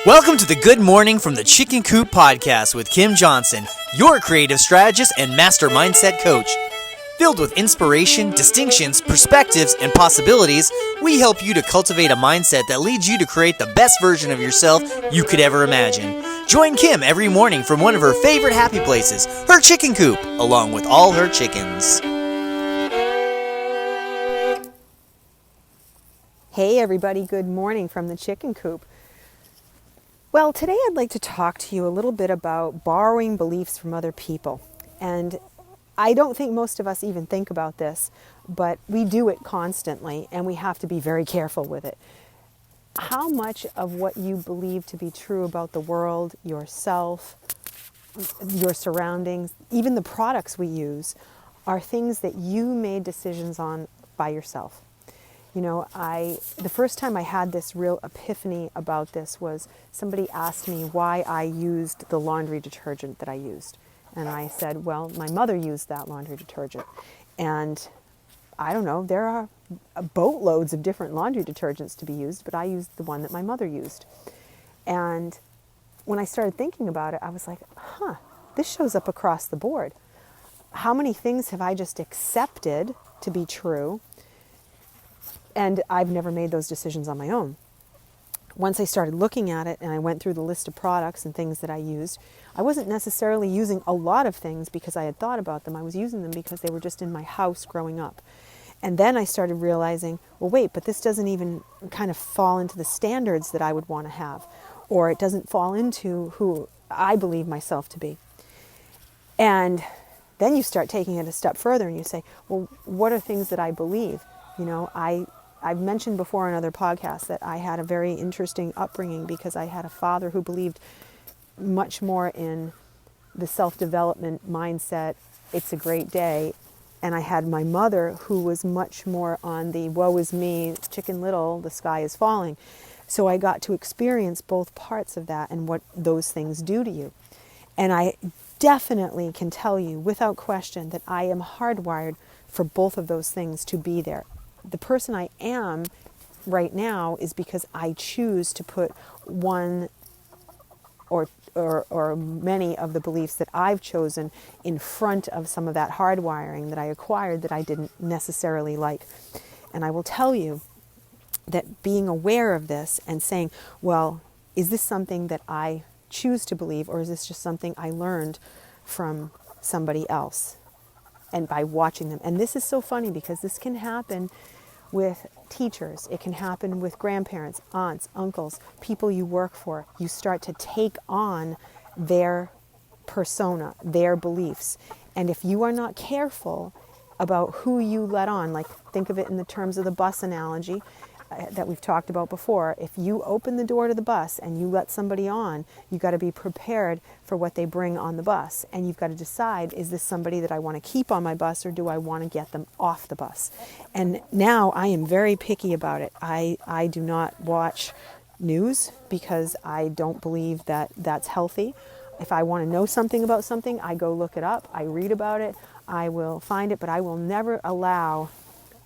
Welcome to the Good Morning from the Chicken Coop podcast with Kim Johnson, your creative strategist and master mindset coach. Filled with inspiration, distinctions, perspectives, and possibilities, we help you to cultivate a mindset that leads you to create the best version of yourself you could ever imagine. Join Kim every morning from one of her favorite happy places, her chicken coop, along with all her chickens. Hey everybody, good morning from the chicken coop. Well, today I'd like to talk to you a little bit about borrowing beliefs from other people. And I don't think most of us even think about this, but we do it constantly and we have to be very careful with it. How much of what you believe to be true about the world, yourself, your surroundings, even the products we use, are things that you made decisions on by yourself? You know, the first time I had this real epiphany about this was somebody asked me why I used the laundry detergent that I used. And I said, well, my mother used that laundry detergent. And I don't know, there are boatloads of different laundry detergents to be used, but I used the one that my mother used. And when I started thinking about it, I was like, this shows up across the board. How many things have I just accepted to be true? And I've never made those decisions on my own. Once I started looking at it and I went through the list of products and things that I used, I wasn't necessarily using a lot of things because I had thought about them. I was using them because they were just in my house growing up. And then I started realizing, well, wait, but this doesn't even kind of fall into the standards that I would want to have, or it doesn't fall into who I believe myself to be. And then you start taking it a step further and you say, well, what are things that I believe? You know, I've mentioned before on other podcasts that I had a very interesting upbringing because I had a father who believed much more in the self-development mindset, it's a great day, and I had my mother who was much more on the woe is me, chicken little, the sky is falling. So I got to experience both parts of that and what those things do to you. And I definitely can tell you without question that I am hardwired for both of those things to be there. The person I am right now is because I choose to put one or many of the beliefs that I've chosen in front of some of that hardwiring that I acquired that I didn't necessarily like. And I will tell you that being aware of this and saying, well, is this something that I choose to believe, or is this just something I learned from somebody else? And by watching them. And this is so funny because this can happen with teachers. It can happen with grandparents, aunts, uncles, people you work for. You start to take on their persona, their beliefs. And if you are not careful about who you let on, like think of it in the terms of the bus analogy that we've talked about before. If you open the door to the bus and you let somebody on, you've got to be prepared for what they bring on the bus. And you've got to decide, is this somebody that I want to keep on my bus or do I want to get them off the bus? And now I am very picky about it. I do not watch news because I don't believe that that's healthy. If I want to know something about something, I go look it up. I read about it. I will find it, but I will never allow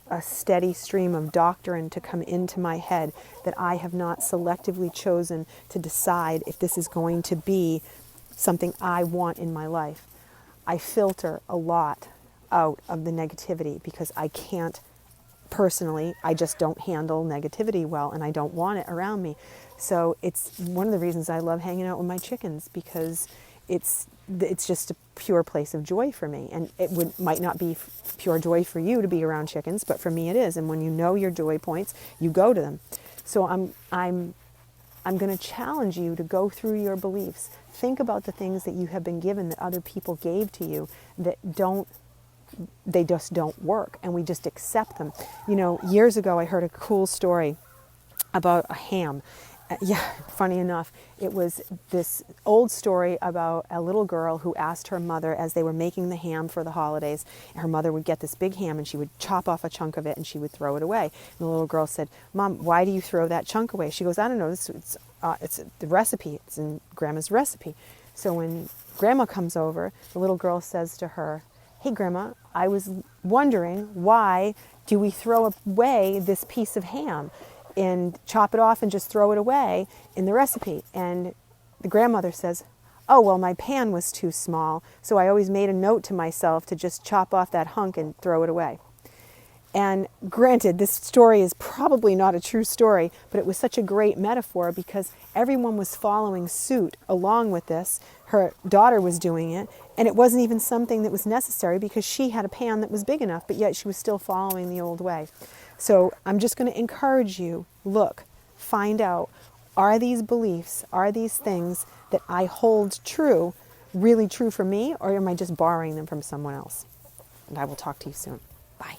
a steady stream of doctrine to come into my head that I have not selectively chosen to decide if this is going to be something I want in my life. I filter a lot out of the negativity because I can't personally, I just don't handle negativity well and I don't want it around me. So it's one of the reasons I love hanging out with my chickens because it's just a pure place of joy for me. And it might not be pure joy for you to be around chickens, but for me it is. And when you know your joy points, you go to them. So I'm going to challenge you to go through your beliefs. Think about the things that you have been given that other people gave to you that they just don't work, and we just accept them. You know, years ago I heard a cool story about a ham. Funny enough, it was this old story about a little girl who asked her mother as they were making the ham for the holidays. Her mother would get this big ham and she would chop off a chunk of it and she would throw it away. And the little girl said, "Mom, why do you throw that chunk away?" She goes, "I don't know, it's the recipe, it's in Grandma's recipe." So when Grandma comes over, the little girl says to her, "Hey Grandma, I was wondering, why do we throw away this piece of ham?" and chop it off and just throw it away in the recipe. And the grandmother says, oh, well, my pan was too small, so I always made a note to myself to just chop off that hunk and throw it away. And granted, this story is probably not a true story, but it was such a great metaphor because everyone was following suit along with this. Her daughter was doing it, and it wasn't even something that was necessary because she had a pan that was big enough, but yet she was still following the old way. So I'm just going to encourage you, look, find out, are these beliefs, are these things that I hold true, really true for me, or am I just borrowing them from someone else? And I will talk to you soon. Bye.